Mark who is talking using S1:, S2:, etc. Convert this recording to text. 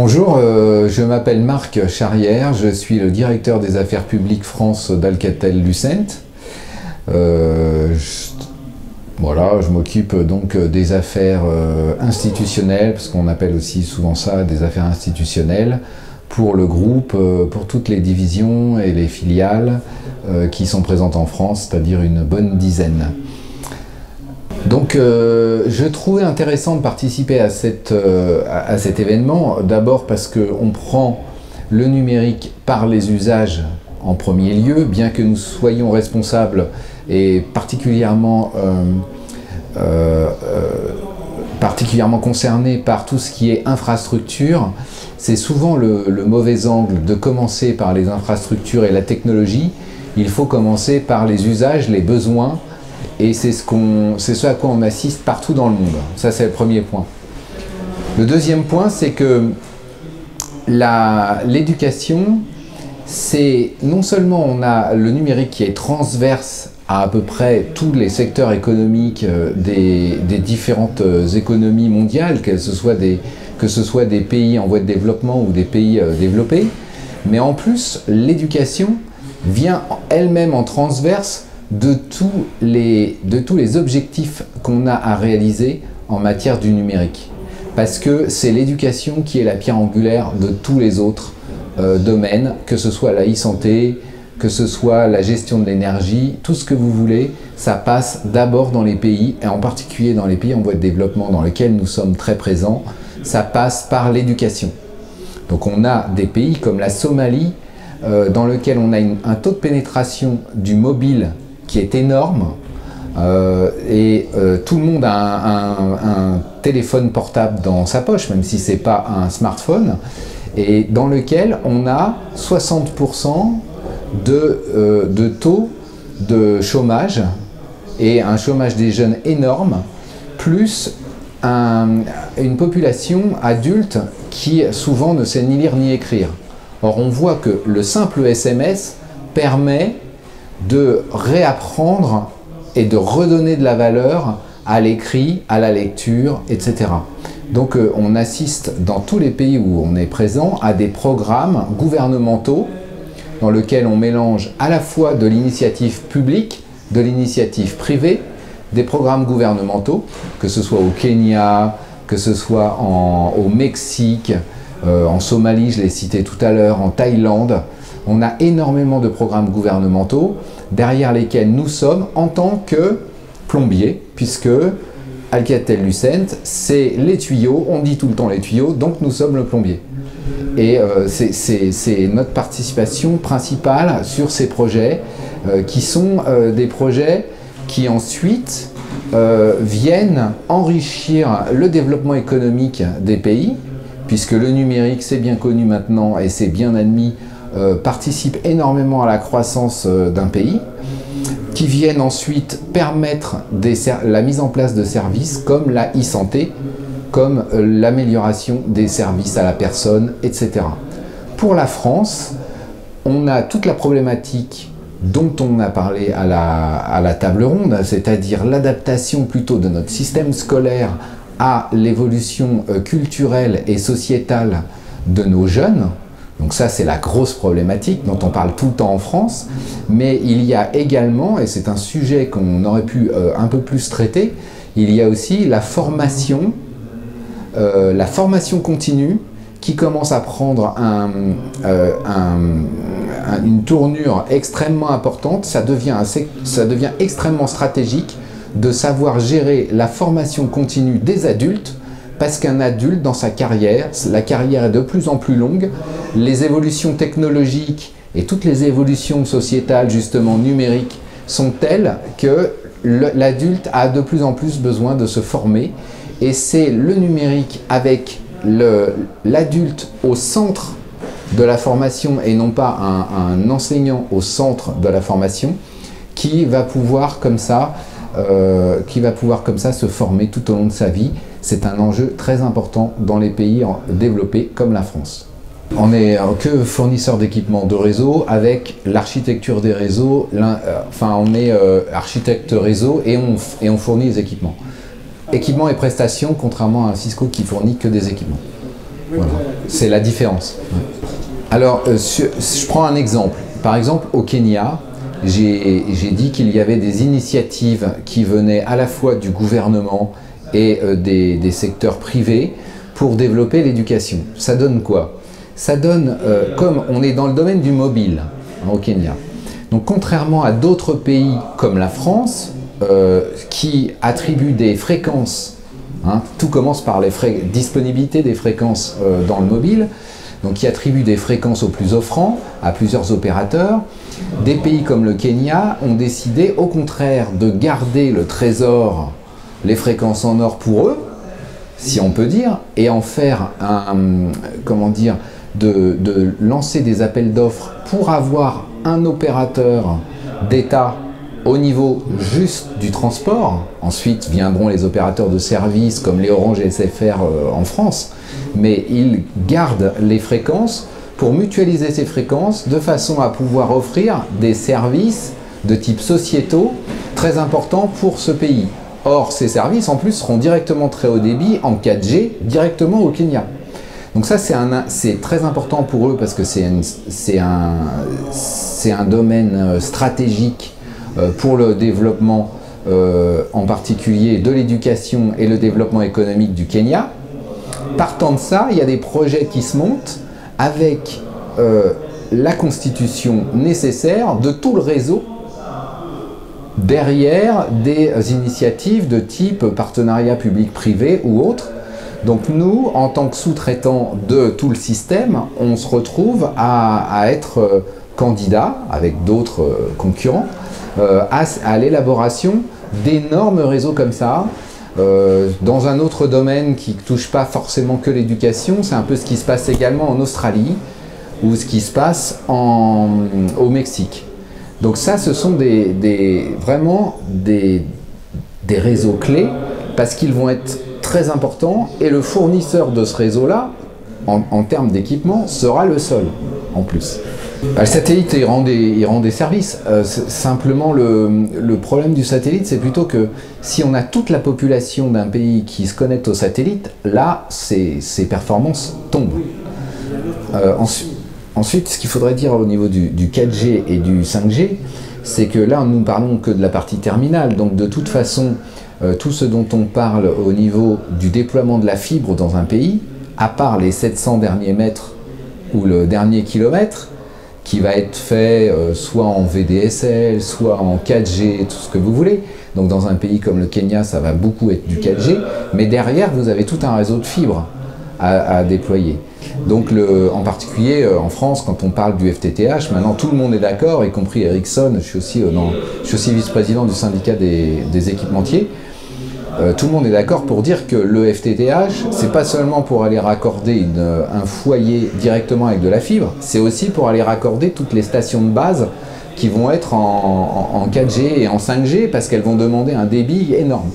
S1: Bonjour, je m'appelle Marc Charrière, je suis le directeur des affaires publiques France d'Alcatel-Lucent. Voilà, je m'occupe donc des affaires institutionnelles, parce qu'on appelle aussi souvent ça des affaires institutionnelles, pour le groupe, pour toutes les divisions et les filiales qui sont présentes en France, c'est-à-dire une bonne dizaine. Donc je trouvais intéressant de participer à cet événement, d'abord parce qu'on prend le numérique par les usages en premier lieu, bien que nous soyons responsables et particulièrement concernés par tout ce qui est infrastructure. C'est souvent le mauvais angle de commencer par les infrastructures et la technologie. Il faut commencer par les usages, les besoins, et c'est ce à quoi on assiste partout dans le monde. Ça, c'est le premier point. Le deuxième point, c'est que l'éducation, c'est non seulement on a le numérique qui est transverse à peu près tous les secteurs économiques des différentes économies mondiales, que ce soit des pays en voie de développement ou des pays développés, mais en plus, l'éducation vient elle-même en transverse de tous les objectifs qu'on a à réaliser en matière du numérique. Parce que c'est l'éducation qui est la pierre angulaire de tous les autres domaines, que ce soit la e-santé, que ce soit la gestion de l'énergie, tout ce que vous voulez, ça passe d'abord dans les pays, et en particulier dans les pays en voie de développement dans lesquels nous sommes très présents, ça passe par l'éducation. Donc on a des pays comme la Somalie, dans lequel on a un taux de pénétration du mobile qui est énorme, tout le monde a un téléphone portable dans sa poche, même si ce n'est pas un smartphone, et dans lequel on a 60% de taux de chômage, et un chômage des jeunes énorme, plus une population adulte qui souvent ne sait ni lire ni écrire. Or, on voit que le simple SMS permet de réapprendre et de redonner de la valeur à l'écrit, à la lecture, etc. Donc on assiste dans tous les pays où on est présent à des programmes gouvernementaux dans lesquels on mélange à la fois de l'initiative publique, de l'initiative privée, des programmes gouvernementaux, que ce soit au Kenya, que ce soit au Mexique, en Somalie, je l'ai cité tout à l'heure, en Thaïlande. On a énormément de programmes gouvernementaux derrière lesquels nous sommes en tant que plombiers, puisque Alcatel-Lucent, c'est les tuyaux, on dit tout le temps les tuyaux, donc nous sommes le plombier. Et c'est notre participation principale sur ces projets, qui sont des projets qui ensuite viennent enrichir le développement économique des pays, puisque le numérique, c'est bien connu maintenant et c'est bien admis, participe énormément à la croissance d'un pays, qui viennent ensuite permettre la mise en place de services comme la e-santé, comme l'amélioration des services à la personne, etc. Pour la France, on a toute la problématique dont on a parlé à la table ronde, c'est-à-dire l'adaptation plutôt de notre système scolaire à l'évolution culturelle et sociétale de nos jeunes. Donc ça, c'est la grosse problématique dont on parle tout le temps en France, mais il y a également, et c'est un sujet qu'on aurait pu un peu plus traiter, il y a aussi la formation continue qui commence à prendre une tournure extrêmement importante. Ça devient extrêmement stratégique de savoir gérer la formation continue des adultes, parce qu'un adulte, dans sa carrière, la carrière est de plus en plus longue, les évolutions technologiques et toutes les évolutions sociétales, justement numériques, sont telles que l'adulte a de plus en plus besoin de se former, et c'est le numérique avec l'adulte au centre de la formation et non pas un enseignant au centre de la formation qui va pouvoir comme ça se former tout au long de sa vie. C'est un enjeu très important dans les pays développés comme la France. On n'est que fournisseur d'équipements de réseau avec l'architecture des réseaux. On est architecte réseau et on fournit les équipements. Équipements et prestations, contrairement à un Cisco qui fournit que des équipements. Voilà. C'est la différence. Alors, je prends un exemple. Par exemple, au Kenya, j'ai dit qu'il y avait des initiatives qui venaient à la fois du gouvernement et des secteurs privés pour développer l'éducation. Ça donne quoi? Ça donne, comme on est dans le domaine du mobile au Kenya, donc contrairement à d'autres pays comme la France, qui attribuent des fréquences, tout commence par les disponibilités des fréquences dans le mobile, donc qui attribuent des fréquences aux plus offrants, à plusieurs opérateurs. Des pays comme le Kenya ont décidé au contraire de garder le trésor, les fréquences en or pour eux, si on peut dire, et en faire comment dire, de lancer des appels d'offres pour avoir un opérateur d'État au niveau juste du transport. Ensuite viendront les opérateurs de services comme les Orange et SFR en France, mais ils gardent les fréquences pour mutualiser ces fréquences de façon à pouvoir offrir des services de type sociétaux très importants pour ce pays. Or, ces services en plus seront directement très haut débit en 4G directement au Kenya. Donc ça, c'est très important pour eux parce que c'est un domaine stratégique pour le développement, en particulier de l'éducation et le développement économique du Kenya. Partant de ça, il y a des projets qui se montent avec la constitution nécessaire de tout le réseau derrière des initiatives de type partenariat public-privé ou autre. Donc nous, en tant que sous-traitants de tout le système, on se retrouve à être candidat avec d'autres concurrents à l'élaboration d'énormes réseaux comme ça. Dans un autre domaine qui ne touche pas forcément que l'éducation, c'est un peu ce qui se passe également en Australie ou ce qui se passe au Mexique. Donc ça, ce sont vraiment des réseaux clés parce qu'ils vont être très importants et le fournisseur de ce réseau-là, en termes d'équipement, sera le seul en plus. Le satellite, il rend des services. Simplement, le problème du satellite, c'est plutôt que si on a toute la population d'un pays qui se connecte au satellite, là, ses performances tombent. Ensuite, ce qu'il faudrait dire au niveau du 4G et du 5G, c'est que là, nous ne parlons que de la partie terminale. Donc, de toute façon, tout ce dont on parle au niveau du déploiement de la fibre dans un pays, à part les 700 derniers mètres ou le dernier kilomètre, qui va être fait soit en VDSL, soit en 4G, tout ce que vous voulez. Donc dans un pays comme le Kenya, ça va beaucoup être du 4G, mais derrière, vous avez tout un réseau de fibres à déployer. Donc en particulier en France, quand on parle du FTTH, maintenant tout le monde est d'accord, y compris Ericsson, je suis aussi vice-président du syndicat des équipementiers. Tout le monde est d'accord pour dire que le FTTH, c'est pas seulement pour aller raccorder un foyer directement avec de la fibre, c'est aussi pour aller raccorder toutes les stations de base qui vont être en 4G et en 5G parce qu'elles vont demander un débit énorme.